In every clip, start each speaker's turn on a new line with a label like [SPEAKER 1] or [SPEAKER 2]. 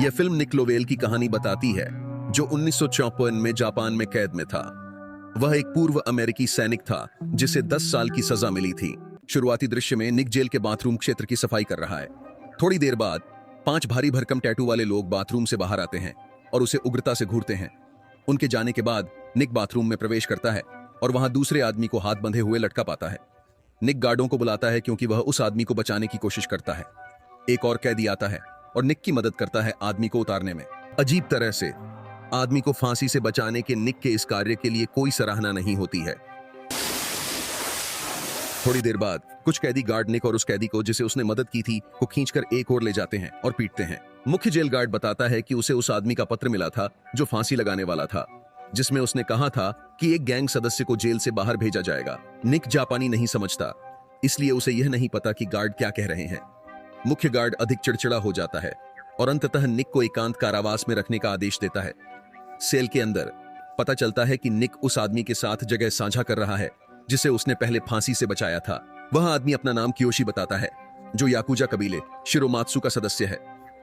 [SPEAKER 1] यह फिल्म निक लोवेल की कहानी बताती है, जो 1954 में जापान में कैद में था। वह एक पूर्व अमेरिकी सैनिक था जिसे 10 साल की सजा मिली थी। शुरुआती दृश्य में निक जेल के बाथरूम क्षेत्र की सफाई कर रहा है। थोड़ी देर बाद 5 भारी भरकम टैटू वाले लोग बाथरूम से बाहर आते हैं और उसे उग्रता से घूरते हैं। उनके जाने के बाद निक बाथरूम में प्रवेश करता है और वहां दूसरे आदमी को हाथ बंधे हुए लटका पाता है। निक गार्डों को बुलाता है क्योंकि वह उस आदमी को बचाने की कोशिश करता है। एक और कैदी आता है और निक की मदद करता है आदमी को उतारने में। अजीब तरह से आदमी को फांसी से बचाने के निक के इस कार्य के लिए कोई सराहना नहीं होती है। थोड़ी देर बाद कुछ कैदी गार्ड निक और उस कैदी को जिसे उसने मदद की थी को खींचकर एक ओर ले जाते हैं और पीटते हैं। मुख्य जेल गार्ड बताता है कि उसे उस आदमी का पत्र मिला था जो फांसी लगाने वाला था, जिसमें उसने कहा था कि एक गैंग सदस्य को जेल से बाहर भेजा जाएगा। निक जापानी नहीं समझता, इसलिए उसे यह नहीं पता कि गार्ड क्या कह रहे हैं। मुख्य गार्ड अधिक चिड़चिड़ा हो जाता है और अंततः निक को एकांत कारावास में रखने का आदेश देता है। सेल के अंदर पता चलता है कि निक उस आदमी के साथ जगह साझा कर रहा है जिसे उसने पहले फांसी से बचाया था। वह आदमी अपना नाम कियोशी बताता है, जो याकुजा कबीले शिरोमात्सु का सदस्य है।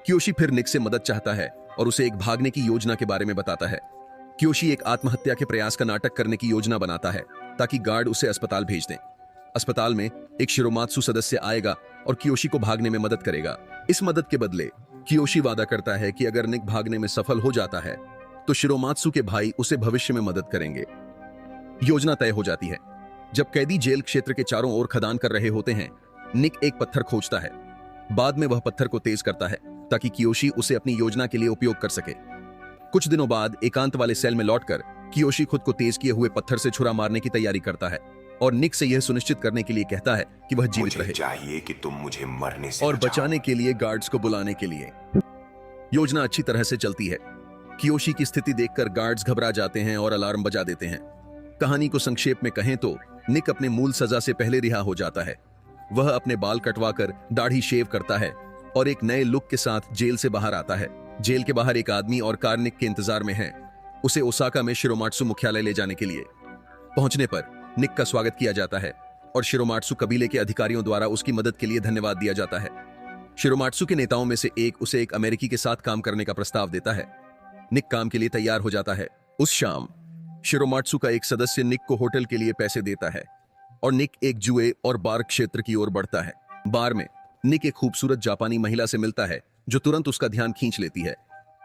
[SPEAKER 1] कियोशी फिर निक से मदद चाहता है और उसे एक भागने की योजना के बारे में बताता है। कियोशी एक आत्महत्या के प्रयास का नाटक करने की योजना बनाता है ताकि गार्ड उसे अस्पताल भेज दें। अस्पताल में एक शिरोमात्सु सदस्य आएगा और कियोशी को भागने में मदद करेगा। इस मदद के बदले कियोशी वादा करता है कि अगर निक भागने में सफल हो जाता है तो शिरोमात्सु के भाई उसे भविष्य में मदद करेंगे। योजना तय हो जाती है। जब कैदी जेल क्षेत्र के चारों ओर खदान कर रहे होते हैं, निक एक पत्थर खोजता है। बाद में वह पत्थर को तेज करता है ताकि कियोशी उसे अपनी योजना के लिए उपयोग कर सके। कुछ दिनों बाद एकांत वाले सेल में लौटकर कियोशी खुद को तेज किए हुए पत्थर से छुरा मारने की तैयारी करता है और निक से यह सुनिश्चित करने के लिए कहता है कि वह जीवित रहे।
[SPEAKER 2] चाहिए कि तुम मुझे मरने से
[SPEAKER 1] और बचाने के लिए गार्ड्स को बुलाने के लिए। योजना अच्छी तरह से चलती है। कियोशी की स्थिति देखकर गार्ड्स घबरा जाते हैं और अलार्म बजा देते हैं। कहानी को संक्षेप में कहें तो निक अपने मूल सजा से पहले रिहा हो जाता है। वह अपने बाल कटवाकर दाढ़ी शेव करता है और एक नए लुक के साथ जेल से बाहर आता है। जेल के बाहर एक आदमी और कार निक के इंतजार में है, उसे ओसाका में शिरोमात्सु मुख्यालय ले जाने के लिए। पहुंचने पर निक का स्वागत किया जाता है और शिरोमात्सु कबीले के अधिकारियों द्वारा उसकी मदद के लिए धन्यवाद दिया जाता है। शिरोमात्सु के नेताओं में से एक उसे एक अमेरिकी के साथ काम करने का प्रस्ताव देता है। निक काम के लिए तैयार हो जाता है। उस शाम शिरोमात्सु का एक सदस्य निक को होटल के लिए पैसे देता है और निक एक जुए और बार क्षेत्र की ओर बढ़ता है। बार में निक एक खूबसूरत जापानी महिला से मिलता है जो तुरंत उसका ध्यान खींच लेती है,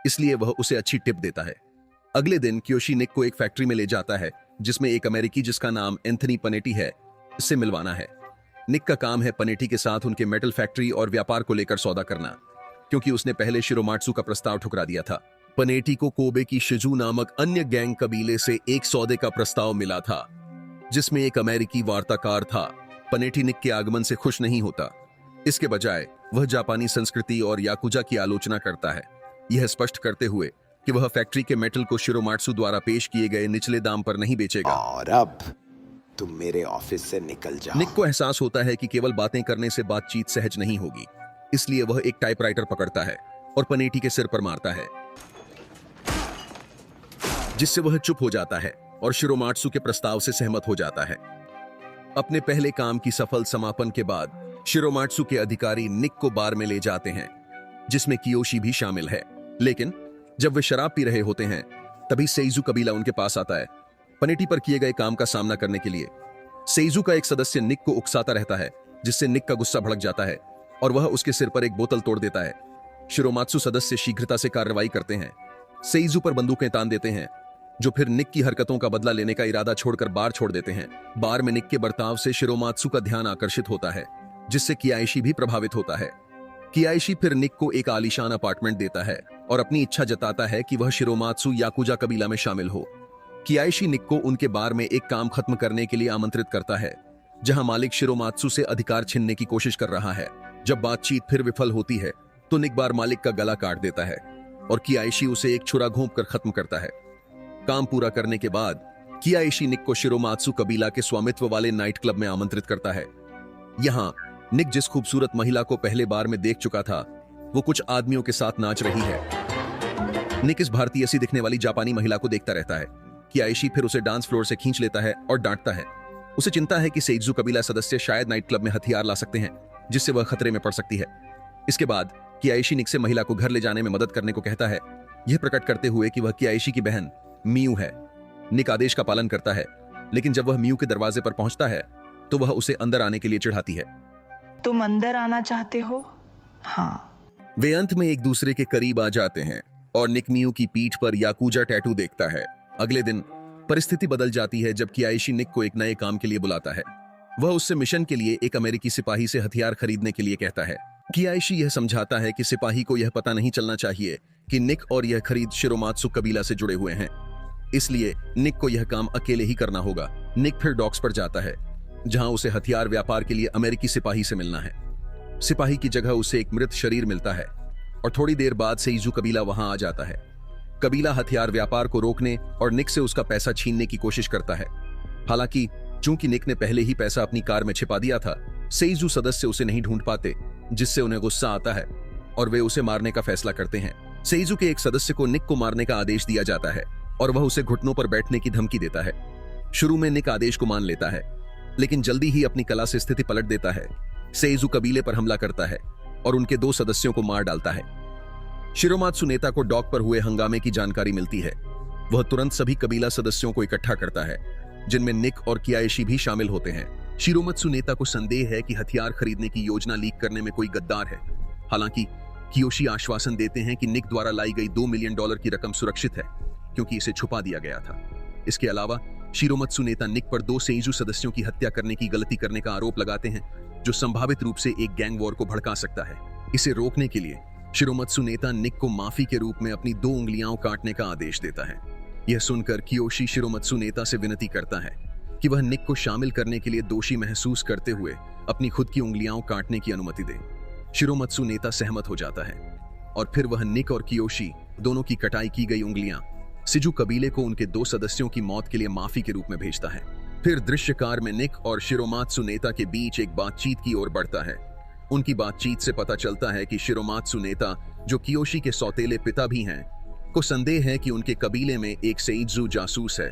[SPEAKER 1] इसलिए वह उसे अच्छी टिप देता है। अगले दिन कियोशी निक को एक फैक्ट्री में ले जाता है जिसमें एक अमेरिकी जिसका नाम एंथनी पनेटी है इससे मिलवाना है। निक का काम है पनेटी के साथ उनके मेटल फैक्ट्री और व्यापार को लेकर सौदा करना, क्योंकि उसने पहले शिरोमात्सु का प्रस्ताव ठुकरा दिया था। पनेटी को कोबे की शिजू नामक अन्य गैंग कबीले से एक सौदे का प्रस्ताव मिला था जिसमें एक अमेरिकी वार्ताकार था। पनेटी निक के आगमन से खुश नहीं होता, इसके बजाय वह जापानी संस्कृति और याकुजा की आलोचना करता है, यह स्पष्ट करते हुए कि वह फैक्ट्री के मेटल को शिरोमात्सु द्वारा पेश किए गए निचले दाम पर नहीं बेचेगा।
[SPEAKER 2] और अब तुम मेरे ऑफिस से निकल जाओ।
[SPEAKER 1] निक को एहसास होता है कि केवल बातें करने से बातचीत सहज नहीं होगी, इसलिए वह एक टाइपराइटर पकड़ता है और पनेटी के सिर पर मारता है, जिससे वह चुप हो जाता है और शिरोमात्सु के प्रस्ताव से सहमत हो जाता है। अपने पहले काम की सफल समापन के बाद शिरोमात्सु के अधिकारी निक को बार में ले जाते हैं जिसमें कियोशी भी शामिल है। लेकिन जब वे शराब पी रहे होते हैं तभी सेइजू कबीला उनके पास आता है पनेटी पर किए गए काम का सामना करने के लिए। सेइजू का एक सदस्य निक को उकसाता रहता है, जिससे निक का गुस्सा भड़क जाता है और वह उसके सिर पर एक बोतल तोड़ देता है। शिरोमात्सु सदस्य शीघ्रता से कार्रवाई करते हैं, सेइजू पर बंदूकें तान देते हैं, जो फिर निक की हरकतों का बदला लेने का इरादा छोड़कर बार छोड़ देते हैं। बार में निक के बर्ताव से शिरोमात्सु का ध्यान आकर्षित होता है, जिससे कियाइशी भी प्रभावित होता है। कियाइशी फिर निक को एक आलीशान अपार्टमेंट देता है और अपनी इच्छा जताता है कि वह शिरोमात्सु याकुजा कबीला में शामिल हो। कियाइशी निक को उनके बार में एक काम खत्म करने के लिए आमंत्रित करता है, जहां मालिक शिरोमात्सु से अधिकार छीनने की कोशिश कर रहा है। जब बातचीत फिर विफल होती है तो निक बार मालिक का गला काट देता है और कियाइशी उसे एक छुरा घोंपकर खत्म करता है। काम पूरा करने के बाद कियाइशी निक को शिरोमात्सु कबीला के स्वामित्व वाले नाइट क्लब में आमंत्रित करता है। यहाँ निक जिस खूबसूरत महिला को पहले बार में देख चुका था, वो कुछ आदमियों के साथ नाच रही है। निक इस भारतीय सी दिखने वाली जापानी महिला को देखता रहता है। कियाइशी फिर उसे डांस फ्लोर से खींच लेता है और डांटता है। उसे चिंता है कि सेइजू कबीला सदस्य शायद नाइट क्लब में हथियार ला सकते हैं, जिससे वह खतरे में पड़ सकती है। इसके बाद कियाइशी निक से महिला को घर ले जाने में मदद करने को कहता है, यह प्रकट करते हुए कि वह कियाइशी की बहन मियू है। निक आदेश का पालन करता है, लेकिन जब वह मियू के दरवाजे पर पहुंचता है तो वह उसे अंदर आने के लिए चिढ़ाती है।
[SPEAKER 3] तुम अंदर आना चाहते हो? हाँ।
[SPEAKER 1] वे अंत में एक दूसरे के करीब आ जाते हैं और निक मियू की पीठ पर याकूजा टैटू देखता है। अगले दिन परिस्थिति बदल जाती है जब कियाइशी निक को एक नए काम के लिए बुलाता है। वह उससे मिशन के लिए एक अमेरिकी सिपाही से हथियार खरीदने के लिए कहता है। कियाइशी यह समझाता है कि सिपाही को यह पता नहीं चलना चाहिए कि निक और यह खरीद शिरोमात्सु कबीला से जुड़े हुए हैं, इसलिए निक को यह काम अकेले ही करना होगा। निक फिर डॉक्स पर जाता है, जहां उसे हथियार व्यापार के लिए अमेरिकी सिपाही से मिलना है। सिपाही की जगह उसे एक मृत शरीर मिलता है और थोड़ी देर बाद सेइजू कबीला वहां आ जाता है। कबीला हथियार व्यापार को रोकने और निक से उसका पैसा छीनने की कोशिश करता है। हालांकि चूंकि निक ने पहले ही पैसा अपनी कार में छिपा दिया था, सेइजू सदस्य उसे नहीं ढूंढ पाते, जिससे उन्हें गुस्सा आता है और वे उसे मारने का फैसला करते हैं। सेइजू के एक सदस्य को निक को मारने का आदेश दिया जाता है और वह उसे घुटनों पर बैठने की धमकी देता है। शुरू में निक आदेश को मान लेता है, लेकिन जल्दी ही अपनी कला से स्थिति पलट देता है। सेइजू कबीले पर हमला करता है और उनके 2 सदस्यों को मार डालता है। शिरोमात्सु नेता को डॉक पर हुए हंगामे की जानकारी मिलती है। वह तुरंत सभी कबीला सदस्यों को इकट्ठा करता है, जिनमें निक और कियाइशी भी शामिल होते हैं। शिरोमात्सु नेता को संदेह है कि हथियार खरीदने की योजना लीक करने में कोई गद्दार है। हालांकि कियोशी आश्वासन देते हैं कि निक द्वारा लाई गई $2 मिलियन की रकम सुरक्षित है, क्योंकि इसे छुपा दिया गया था। इसके अलावा शिरोमात्सु नेता निक पर 2 सेइजू सदस्यों की हत्या करने की गलती करने का आरोप लगाते हैं, जो संभावित रूप से एक गैंग वॉर को भड़का सकता है। इसे रोकने के लिए शिरोमात्सु नेता निक को माफी के रूप में अपनी 2 उंगलियां काटने का आदेश देता है। यह सुनकर कियोशी शिरोमात्सु नेता से विनती करता है कि वह निक को शामिल करने के लिए दोषी महसूस करते हुए अपनी खुद की उंगलियां काटने की अनुमति दे। शिरोमात्सु नेता सहमत हो जाता है और फिर वह निक और कियोशी दोनों की कटाई की गई उंगलियां सिजू कबीले को उनके 2 सदस्यों की मौत के लिए माफी के रूप में भेजता है। फिर दृश्यकार में निक और शिरोमात्सु नेता के बीच एक बातचीत की ओर बढ़ता है। उनकी बातचीत से पता चलता है कि शिरोमात्सु नेता, जो कियोशी के सौतेले पिता भी हैं, को संदेह है कि उनके कबीले में एक सेइजू जासूस है।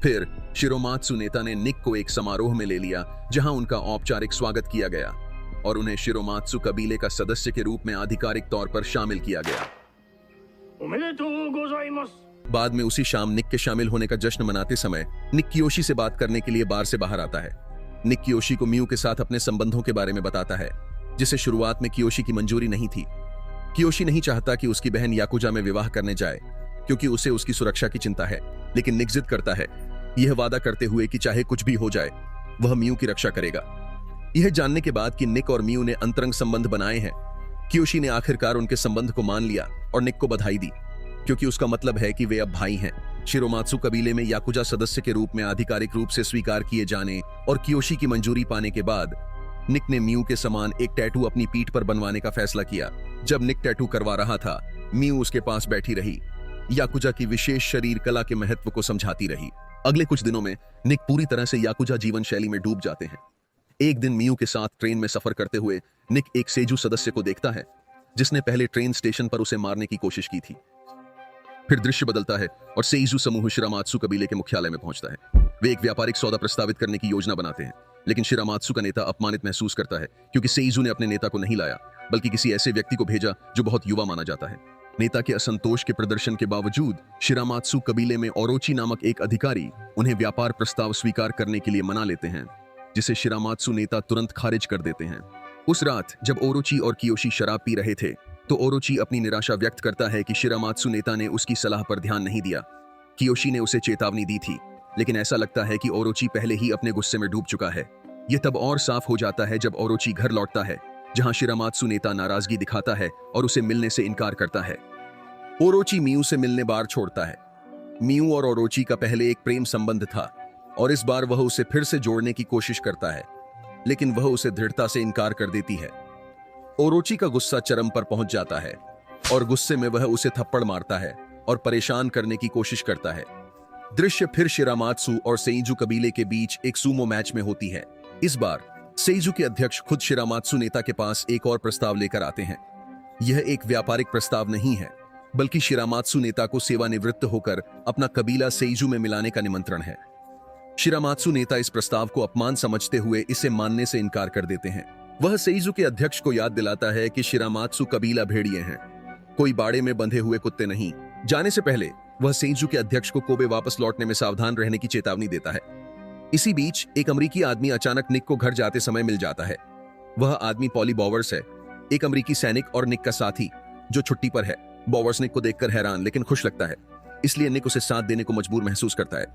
[SPEAKER 1] फिर शिरोमात्सु नेता ने निक को एक समारोह में ले लिया, जहां उनका औपचारिक स्वागत किया गया और उन्हें शिरोमात्सु कबीले का सदस्य के रूप में आधिकारिक तौर पर शामिल किया गया। बाद में उसी शाम निक के शामिल होने का जश्न मनाते समय निक कियोशी से बात करने के लिए बार से बाहर आता है। निक कियोशी को मियू के साथ अपने संबंधों के बारे में बताता है, जिसे शुरुआत में कियोशी की मंजूरी नहीं थी। कियोशी नहीं चाहता कि उसकी बहन याकुजा में विवाह करने जाए, क्योंकि उसे उसकी सुरक्षा की चिंता है, लेकिन निक जिद करता है, यह वादा करते हुए कि चाहे कुछ भी हो जाए वह मियू की रक्षा करेगा। यह जानने के बाद कि निक और मियू ने अंतरंग संबंध बनाए हैं, कियोशी ने आखिरकार उनके संबंध को मान लिया और निक को बधाई दी, क्योंकि उसका मतलब है कि वे अब भाई हैं। शिरोमात्सु कबीले में याकुजा सदस्य के रूप में आधिकारिक रूप से स्वीकार किए जाने और कियोशी की मंजूरी पाने के बाद निक ने मियू के समान एक टैटू अपनी पीठ पर बनवाने का फैसला किया। जब निक टैटू करवा रहा था, मियू उसके पास बैठी रही, याकुजा की विशेष शरीर कला के महत्व को समझाती रही। अगले कुछ दिनों में निक पूरी तरह से याकुजा जीवन शैली में डूब जाते हैं। एक दिन मियू के साथ ट्रेन में सफर करते हुए निक एक सेजू सदस्य को देखता है, जिसने पहले ट्रेन स्टेशन पर उसे मारने की कोशिश की थी। फिर दृश्य बदलता है और सेइजू समूह शिरामात्सु कबीले के मुख्यालय में पहुंचता है। वे एक व्यापारिक सौदा प्रस्तावित करने की योजना बनाते हैं, लेकिन शिरामात्सु का नेता अपमानित महसूस करता है, क्योंकि सेइजू ने अपने नेता को नहीं लाया, बल्कि किसी ऐसे व्यक्ति को भेजा जो बहुत युवा माना जाता है। नेता के असंतोष के प्रदर्शन के बावजूद शिरामात्सु कबीले में ओरोची नामक एक अधिकारी उन्हें व्यापार प्रस्ताव स्वीकार करने के लिए मना लेते हैं, जिसे शिरामात्सु नेता तुरंत खारिज कर देते हैं। उस रात जब ओरोची और कियोशी शराब पी रहे थे, तो ओरोची अपनी निराशा व्यक्त करता है कि शिरामात्सु नेता ने उसकी सलाह पर ध्यान नहीं दिया। कियोशी ने उसे चेतावनी दी थी, लेकिन ऐसा लगता है कि ओरोची पहले ही अपने गुस्से में डूब चुका है। यह तब और साफ हो जाता है जब ओरोची घर लौटता है, जहां शिरामात्सु नेता नाराजगी दिखाता है और उसे मिलने से इनकार करता है। ओरोची मियू से मिलने बार छोड़ता है। मियू और ओरोची का पहले एक प्रेम संबंध था और इस बार वह उसे फिर से जोड़ने की कोशिश करता है, लेकिन वह उसे दृढ़ता से इनकार कर देती है। ओरोची का गुस्सा चरम पर पहुंच जाता है और गुस्से में वह उसे थप्पड़ मारता है और परेशान करने की कोशिश करता है। दृश्य फिर शिरामात्सु और सेइजू कबीले के बीच एक सूमो मैच में होती है। इस बार सेइजू के अध्यक्ष खुद शिरामात्सु नेता के पास एक और प्रस्ताव लेकर आते हैं। यह एक व्यापारिक प्रस्ताव नहीं है, बल्कि शिरामात्सु नेता को सेवानिवृत्त होकर अपना कबीला सेइजू में मिलाने का निमंत्रण है। शिरामात्सु नेता इस प्रस्ताव को अपमान समझते हुए इसे मानने से इनकार कर देते हैं। वह सेइजू के अध्यक्ष को याद दिलाता है कि शिरामात्सु कबीला भेड़िए हैं, कोई बाड़े में बंधे हुए कुत्ते नहीं। जाने से पहले वह सेइजू के अध्यक्ष को कोबे वापस लौटने में सावधान रहने की चेतावनी देता है। इसी बीच एक अमरीकी आदमी अचानक निक को घर जाते समय मिल जाता है। वह आदमी पॉली बॉवर्स है, एक अमरीकी सैनिक और निक का साथी जो छुट्टी पर है। बॉवर्स निक को देखकर हैरान लेकिन खुश लगता है, इसलिए निक उसे साथ देने को मजबूर महसूस करता है।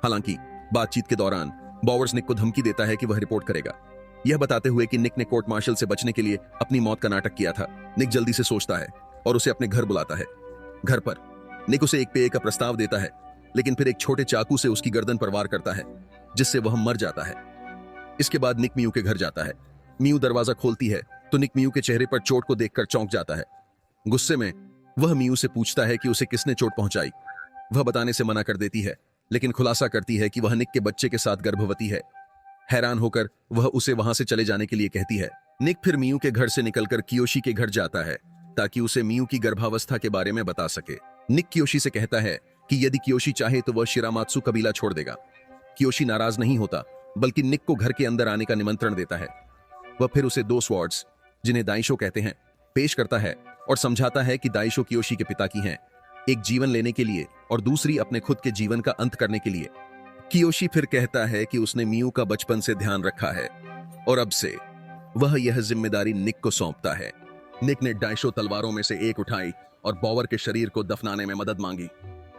[SPEAKER 1] हालांकि बातचीत के दौरान बॉवर्स निक को धमकी देता है कि वह रिपोर्ट करेगा, यह बताते हुए कि निक ने कोर्ट मार्शल से बचने के लिए अपनी मौत का नाटक किया था। निक जल्दी से सोचता है और उसे अपने घर बुलाता है। घर पर निक उसे एक पेय का प्रस्ताव देता है, लेकिन फिर एक छोटे चाकू से उसकी गर्दन पर वार करता है, जिससे वह मर जाता है। इसके बाद निक मियू के घर जाता है। मियू दरवाजा खोलती है तो निक मियू के चेहरे पर चोट को देखकर चौंक जाता है। गुस्से में वह मियू से पूछता है कि उसे किसने चोट पहुंचाई। वह बताने से मना कर देती है, लेकिन खुलासा करती है कि वह निक के बच्चे के साथ गर्भवती है। हैरान होकर वह उसे वहां से चले जाने के लिए कहती है। निक फिर मियू के घर से निकलकर कियोशी के घर जाता है ताकि उसे मियू की गर्भावस्था के बारे में बता सके। निक कियोशी से कहता है कि यदि कियोशी चाहे तो वह शिरामात्सु कबीला छोड़ देगा। कियोशी नाराज नहीं होता, बल्कि निक को घर के अंदर आने का निमंत्रण देता है। वह फिर उसे 2 स्वॉर्ड्स, जिन्हें दाइशो कहते हैं, पेश करता है और समझाता है कि दाइशो कियोशी के पिता की हैं, एक जीवन लेने के लिए और दूसरी अपने खुद के जीवन का अंत करने के लिए। कियोशी फिर कहता है कि उसने मियू का बचपन से ध्यान रखा है और अब से वह यह जिम्मेदारी निक को सौंपता है। निक ने दाइशो तलवारों में से एक उठाई और बॉवर के शरीर को दफनाने में मदद मांगी।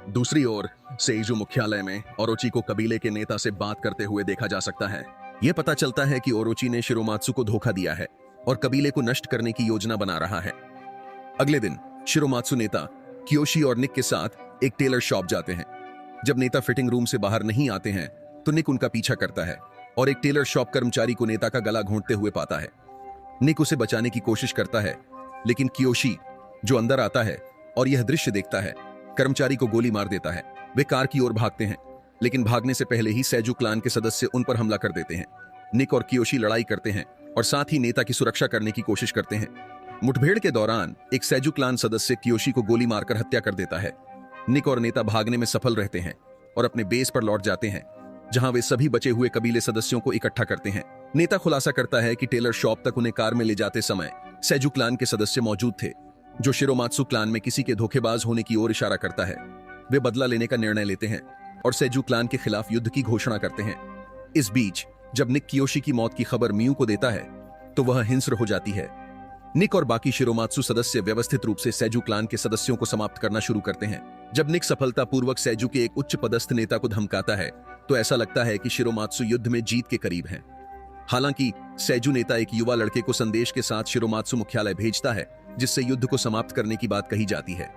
[SPEAKER 1] दूसरी ओर सेइजू मुख्यालय में ओरोची को कबीले के नेता से बात करते हुए देखा जा सकता है। यह पता चलता है कि ओरोची ने शिरोमात्सु को धोखा दिया है और कबीले को नष्ट करने की योजना बना रहा है। अगले दिन शिरोमात्सु नेता कियोशी और निक के साथ एक टेलर शॉप जाते हैं। जब नेता फिटिंग रूम से बाहर नहीं आते हैं तो निक उनका पीछा करता है और एक टेलर शॉप कर्मचारी को नेता का गला घोंटते हुए पाता है। निक उसे बचाने की कोशिश करता है, लेकिन कियोशी जो अंदर आता है और यह दृश्य देखता है, कर्मचारी को गोली मार देता है। वे कार की ओर भागते हैं, लेकिन भागने से पहले ही सेजू क्लान के सदस्य उन पर हमला कर देते हैं। निक और कियोशी लड़ाई करते हैं और साथ ही नेता की सुरक्षा करने की कोशिश करते हैं। मुठभेड़ के दौरान एक सेजू क्लान सदस्य कियोशी को गोली मारकर हत्या कर देता है। निक और नेता भागने में सफल रहते हैं और अपने बेस पर लौट जाते हैं, जहां वे सभी बचे हुए कबीले सदस्यों को इकट्ठा करते हैं। नेता खुलासा करता है कि टेलर शॉप तक उन्हें कार में ले जाते समय सेजू क्लान के सदस्य मौजूद थे, जो शिरोमात्सु क्लान में किसी के धोखेबाज होने की ओर इशारा करता है। वे बदला लेने का निर्णय लेते हैं और सेजू क्लान के खिलाफ युद्ध की घोषणा करते हैं। इस बीच जब निक कियोशी की मौत की खबर मियू को देता है तो वह हिंस्र हो जाती है। निक और बाकी शिरोमात्सु सदस्य व्यवस्थित रूप से सेजू क्लान के सदस्यों को समाप्त करना शुरू करते हैं। जब निक सफलतापूर्वक सेजू के एक उच्च पदस्थ नेता को धमकाता है तो ऐसा लगता है कि शिरोमात्सु युद्ध में जीत के करीब हैं। हालांकि सेजू नेता एक युवा लड़के को संदेश के साथ शिरोमात्सु मुख्यालय भेजता है, जिससे युद्ध को समाप्त करने की बात कही जाती है।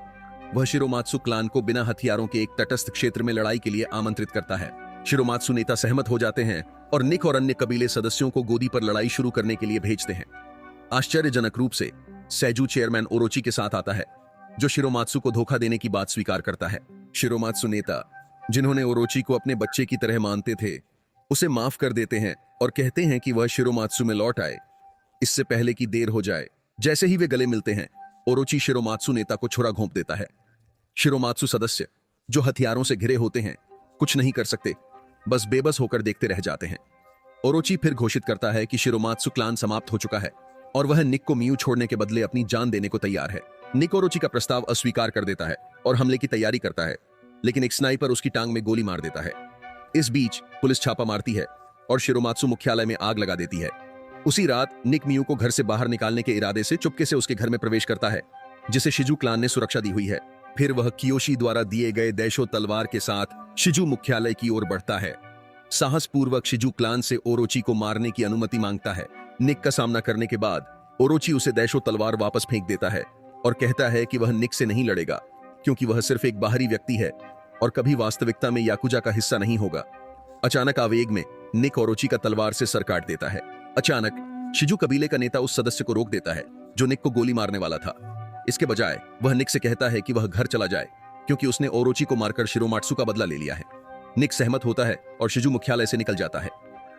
[SPEAKER 1] वह शिरोमात्सु क्लान को बिना हथियारों के एक तटस्थ क्षेत्र में लड़ाई के लिए आमंत्रित करता है। शिरोमात्सु नेता सहमत हो जाते हैं और निक और अन्य कबीले सदस्यों को गोदी पर लड़ाई शुरू करने के लिए भेजते हैं। आश्चर्यजनक रूप से सेजू चेयरमैन ओरोची के साथ आता है, जो शिरोमात्सु को धोखा देने की बात स्वीकार करता है। शिरोमात्सु नेता, जिन्होंने ओरोची को अपने बच्चे की तरह मानते थे, उसे माफ कर देते हैं और कहते हैं कि वह शिरोमात्सु में लौट आए, इससे पहले कि देर हो जाए। जैसे ही वे गले मिलते हैं, ओरोची शिरोमात्सु नेता को छुरा घोंप देता है। शिरोमात्सु सदस्य, जो हथियारों से घिरे होते हैं, कुछ नहीं कर सकते, बस बेबस होकर देखते रह जाते हैं। ओरोची फिर घोषित करता है कि शिरोमात्सु क्लान समाप्त हो चुका है और वह निक को मियू छोड़ने के बदले अपनी जान देने को तैयार है। निक ओरोची का प्रस्ताव अस्वीकार कर देता है और हमले की तैयारी करता है, लेकिन एक स्नाइपर उसकी टांग में गोली मार देता है। इस बीच पुलिस छापा मारती है और शिरोमात्सु मुख्यालय में आग लगा देती है। उसी रात निक मियू को घर से बाहर निकालने के इरादे से चुपके से उसके घर में प्रवेश करता है, जिसे शिजू क्लान ने सुरक्षा दी हुई है। फिर वह कियोशी द्वारा दिए गए दैशो तलवार के साथ शिजू मुख्यालय की ओर बढ़ता है। साहसपूर्वक शिजू क्लान से ओरोची को मारने की अनुमति मांगता है। निक का सामना करने के बाद ओरोची उसे दैशो तलवार वापस फेंक देता है और कहता है कि वह निक से नहीं लड़ेगा, क्योंकि वह सिर्फ एक बाहरी व्यक्ति है और कभी वास्तविकता में याकुजा का हिस्सा नहीं होगा। अचानक आवेग में निक ओरोची का तलवार से सर काट देता है। अचानक शिजू कबीले का नेता उस सदस्य को रोक देता है जो निक को गोली मारने वाला था। इसके बजाय वह निक से कहता है कि वह घर चला जाए, क्योंकि उसने ओरोची को मारकर शिरोमात्सु का बदला ले लिया है। निक सहमत होता है और शिजू मुख्यालय से निकल जाता है।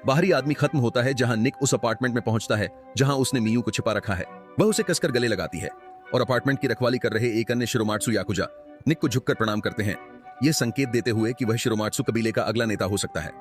[SPEAKER 1] बाहरी आदमी खत्म होता है जहां निक उस अपार्टमेंट में पहुंचता है जहां उसने मियू को छिपा रखा है। वह उसे कसकर गले लगाती है और अपार्टमेंट की रखवाली कर रहे एक अन्य शिरोमात्सु याकुजा निक को झुककर प्रणाम करते हैं, यह संकेत देते हुए कि वह शिरोमात्सु कबीले का अगला नेता हो सकता है।